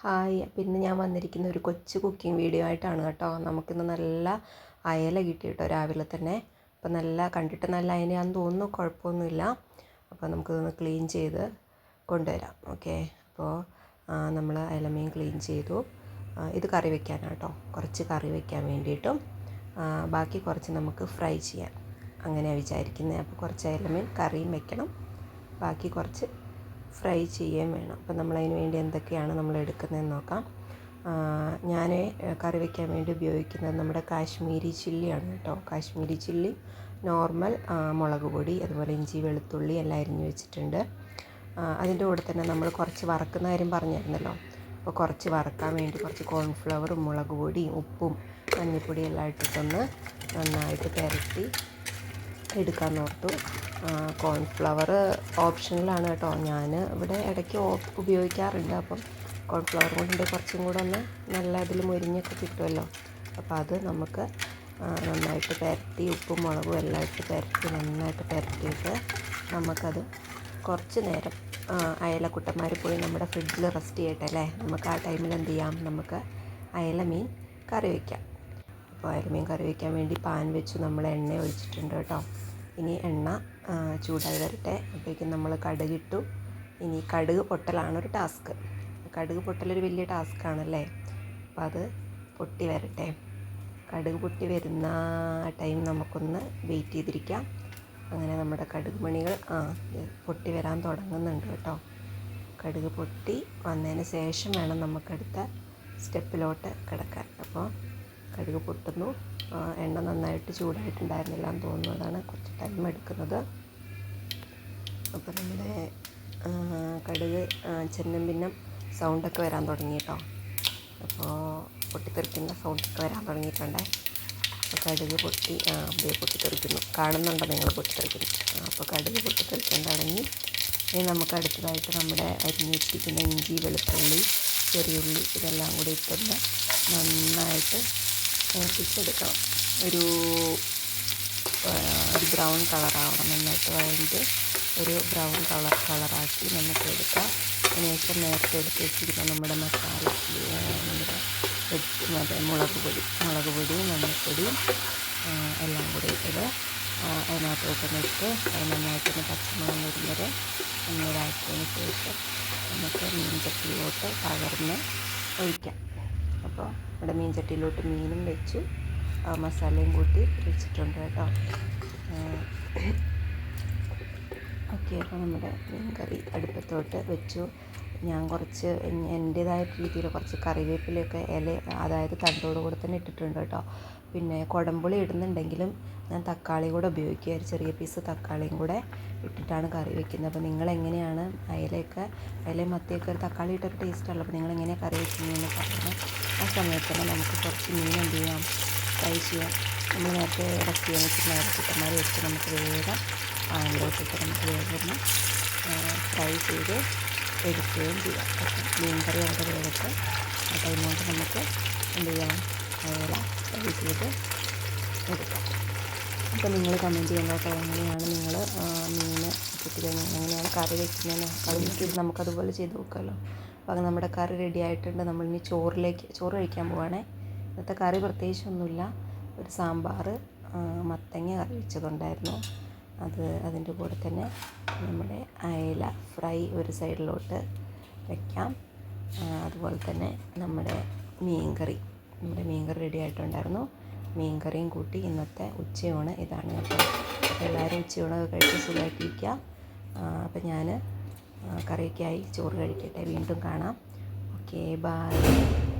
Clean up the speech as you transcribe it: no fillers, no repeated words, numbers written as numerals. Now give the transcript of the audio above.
Hi. പിന്നെ ഞാൻ വന്നിരിക്കുന്ന ഒരു കൊച്ചു കുക്കിംഗ് വീഡിയോ ആയിട്ടാണ് കേട്ടോ. നമുക്കിന്ന് നല്ല അയല കിട്ടി കേട്ടോ രാവിലെ തന്നെ. അപ്പോൾ കണ്ടിട്ട് നല്ല അയലയാണെന്ന് തോന്നുന്നു, കുഴപ്പമൊന്നുമില്ല. അപ്പോൾ നമുക്കിതൊന്ന് ക്ലീൻ ചെയ്ത് കൊണ്ടുവരാം. ഓക്കെ. അപ്പോൾ നമ്മൾ അയലമീൻ ക്ലീൻ ചെയ്തു. ഇത് കറി വയ്ക്കാനാണ് കേട്ടോ. കുറച്ച് കറി വയ്ക്കാൻ വേണ്ടിയിട്ടും ബാക്കി കുറച്ച് നമുക്ക് ഫ്രൈ ചെയ്യാൻ അങ്ങനെയാണ് വിചാരിക്കുന്നത്. അപ്പോൾ കുറച്ച് അയലമീൻ കറിയും വയ്ക്കണം, ബാക്കി കുറച്ച് ഫ്രൈ ചെയ്യുകയും വേണം. അപ്പോൾ നമ്മളതിന് വേണ്ടി എന്തൊക്കെയാണ് നമ്മൾ എടുക്കുന്നതെന്ന് നോക്കാം. ഞാൻ കറി വയ്ക്കാൻ വേണ്ടി ഉപയോഗിക്കുന്നത് നമ്മുടെ കാശ്മീരി ചില്ലിയാണ് കേട്ടോ. കാശ്മീരി ചില്ലി, നോർമൽ മുളക് പൊടി, അതുപോലെ ഇഞ്ചി വെളുത്തുള്ളി എല്ലാം അരിഞ്ഞ് വെച്ചിട്ടുണ്ട്. അതിൻ്റെ കൂടെ തന്നെ നമ്മൾ കുറച്ച് വറക്കുന്ന കാര്യം പറഞ്ഞിരുന്നല്ലോ. അപ്പോൾ കുറച്ച് വറക്കാൻ വേണ്ടി കുറച്ച് കോൺഫ്ലവറും മുളക് പൊടിയും ഉപ്പും മഞ്ഞൾപ്പൊടിയും എല്ലാം ഇട്ടിട്ടൊന്ന് നന്നായിട്ട് പുരട്ടി എടുക്കാൻ ഓർത്തു. കോൺഫ്ലവർ ഓപ്ഷണലാണ് കേട്ടോ. ഞാൻ ഇവിടെ ഇടയ്ക്ക് ഉപയോഗിക്കാറുണ്ട്. അപ്പം കോൺഫ്ലവർ കൊണ്ടുണ്ടെങ്കിൽ കുറച്ചും കൂടെ ഒന്ന് നല്ല ഇതിൽ മുരിഞ്ഞൊക്കെ കിട്ടുമല്ലോ. അപ്പോൾ അത് നമുക്ക് നന്നായിട്ട് പുരട്ടി ഉപ്പും മുളകും എല്ലാം ഇട്ട് പുരട്ടി നന്നായിട്ട് പുരട്ടിയിട്ട് നമുക്കത് കുറച്ച് നേരം അയലക്കുട്ടന്മാർ പോയി നമ്മുടെ ഫ്രിഡ്ജിൽ റെസ്റ്റ് ചെയ്യട്ടെ അല്ലേ. നമുക്ക് ആ ടൈമിൽ എന്ത് ചെയ്യാം, നമുക്ക് അയലമീൻ കറി വയ്ക്കാം. അപ്പോൾ അയലമീൻ കറി വയ്ക്കാൻ വേണ്ടി പാൻ വെച്ച് നമ്മൾ എണ്ണ ഒഴിച്ചിട്ടുണ്ട് കേട്ടോ. ഇനി എണ്ണ ചൂടായി വരട്ടെ. അപ്പോഴേക്കും നമ്മൾ കടുകിട്ടു. ഇനി കടുക് പൊട്ടലാണ് ടാസ്ക്. കടുക് പൊട്ടലൊരു വലിയ ടാസ്ക്കാണല്ലേ. അപ്പോൾ അത് പൊട്ടി വരട്ടെ. കടുക് പൊട്ടി വരുന്ന ടൈം നമുക്കൊന്ന് വെയിറ്റ് ചെയ്തിരിക്കാം. അങ്ങനെ നമ്മുടെ കടുക് മണികൾ പൊട്ടി വരാൻ തുടങ്ങുന്നുണ്ട് കേട്ടോ. കടുക് പൊട്ടി വന്നതിന് ശേഷം വേണം നമുക്കടുത്ത സ്റ്റെപ്പിലോട്ട് കിടക്കാൻ. അപ്പോൾ കടുക് പൊട്ടുന്നു. എണ്ണ നന്നായിട്ട് ചൂടായിട്ടുണ്ടായിരുന്നില്ല എന്ന് തോന്നുന്നു, അതാണ് കുറച്ച് ടൈം എടുക്കുന്നത്. അപ്പോൾ നമ്മുടെ കടുക് ചെന്നം ഭിന്നം സൗണ്ടൊക്കെ വരാൻ തുടങ്ങി കേട്ടോ. അപ്പോൾ പൊട്ടിത്തെറിക്കുന്ന സൗണ്ടൊക്കെ വരാൻ തുടങ്ങിയിട്ടുണ്ടേ. അപ്പോൾ കടുക് പൊട്ടിത്തെറിക്കുന്നു. കാണുന്നുണ്ടോ നിങ്ങൾ പൊട്ടിത്തെറിക്കുന്നു? അപ്പോൾ കടുക് പൊട്ടിത്തെറിക്കാൻ തുടങ്ങി. ഇനി നമുക്ക് അടുത്തതായിട്ട് നമ്മുടെ അരിഞ്ഞ് വെച്ചിരിക്കുന്ന ഇഞ്ചി വെളുത്തുള്ളി ചെറിയുള്ളി ഇതെല്ലാം കൂടി ഇട്ടൊന്ന് നന്നായിട്ട് മൂപ്പിച്ചെടുക്കണം. ഒരു ബ്രൗൺ കളറാവണം. നന്നായിട്ട് വഴണ്ട് ഒരു ബ്രൗൺ കളറാക്കി നമുക്ക് എടുക്കാം. അതിനുശേഷം നേരത്തെ എടുത്ത് വെച്ചിരിക്കുന്ന നമ്മുടെ മസാല, നമ്മുടെ മുളക് പൊടി മഞ്ഞൾപ്പൊടിയും എല്ലാം കൂടി ഇട്ടത് അതിനകത്തോട്ടൊന്ന് ഇട്ട് അത് നന്നായിട്ടൊന്ന് പച്ചമണം വരുന്നത് ഒന്ന് ഇതാക്കിയതിന് ശേഷം നമുക്ക് മീൻചട്ടിയിലോട്ട് പകർന്ന് ഒഴിക്കാം. അപ്പോൾ ഇവിടെ മീൻചട്ടിയിലോട്ട് മീനും വെച്ചു, മസാലയും കൂട്ടി വെച്ചിട്ടുണ്ട് കേട്ടോ. ഓക്കെ. അപ്പോൾ നമ്മുടെ മീൻ കറി അടുപ്പത്തോട്ട് വെച്ചു. ഞാൻ കുറച്ച് എൻ്റേതായ രീതിയിൽ കുറച്ച് കറിവേപ്പിലയൊക്കെ അതായത് തണ്ടോട് കൂടെ തന്നെ ഇട്ടിട്ടുണ്ട് കേട്ടോ. പിന്നെ കുടംപുളി ഇടുന്നുണ്ടെങ്കിലും ഞാൻ തക്കാളി കൂടെ ഉപയോഗിക്കുക. ഒരു ചെറിയ പീസ് തക്കാളിയും കൂടെ ഇട്ടിട്ടാണ് കറി വയ്ക്കുന്നത്. അപ്പോൾ നിങ്ങളെങ്ങനെയാണ് അയലയും മത്തിയൊക്കെ ഒരു തക്കാളി ഇട്ടൊരു ടേസ്റ്റല്ല. അപ്പോൾ നിങ്ങളെങ്ങനെയാണ് കറി വയ്ക്കുന്നതെന്ന് പറഞ്ഞാൽ ആ സമയത്ത് തന്നെ നമുക്ക് കുറച്ച് മീൻ എന്ത് ചെയ്യാം, ഫ്രൈ ചെയ്യാം. നമ്മൾ നേരത്തെ ഇറക്കിയെന്ന് വെച്ചിട്ടുണ്ടായിരുന്നു കുട്ടന്മാർ വെച്ച് നമുക്ക് വേഗം പാനിലോട്ടിട്ട് നമുക്ക് വേഗം ഫ്രൈ ചെയ്ത് എടുക്കുകയും ചെയ്യാം. മീൻ കറി അവിടെ വേഗത്ത് ആ ടൈം കൊണ്ട് നമുക്ക് എന്ത് ചെയ്യാം, അയല ഫ്രൈ ചെയ്ത് എടുക്കാം. അപ്പോൾ നിങ്ങൾ കമൻറ്റ് ചെയ്യാൻ കേട്ടോ, എങ്ങനെയാണ് നിങ്ങൾ മീൻ കിട്ടിക്കഴിഞ്ഞാൽ എങ്ങനെയാണ് കറി വയ്ക്കുന്നതെന്ന്. അത് നമുക്കതുപോലെ ചെയ്ത് നോക്കാമല്ലോ. അപ്പോൾ നമ്മുടെ കറി റെഡി ആയിട്ടുണ്ട്. നമ്മളിനി ചോറ് കഴിക്കാൻ പോവുകയാണേ. ഇന്നത്തെ കറി പ്രത്യേകിച്ചൊന്നുമില്ല. ഒരു സാമ്പാർ, മത്തങ്ങ കറി വെച്ചതുണ്ടായിരുന്നു. അതിൻ്റെ കൂടെ തന്നെ നമ്മുടെ അയല ഫ്രൈ ഒരു സൈഡിലോട്ട് വയ്ക്കാം. അതുപോലെ തന്നെ നമ്മുടെ മീൻ കറി റെഡി ആയിട്ടുണ്ടായിരുന്നു. മീൻ കറിയും കൂട്ടി ഇന്നത്തെ ഉച്ചയൂണ് ഇതാണ് കേട്ടോ. അപ്പോൾ എല്ലാവരും ഉച്ചയൂണൊക്കെ കഴിച്ച് സുഖമായിട്ടിരിക്കുക. അപ്പോൾ ഞാൻ കറിയൊക്കെയായി ചോറ് കഴിക്കട്ടെ. വീണ്ടും കാണാം. Okay, by.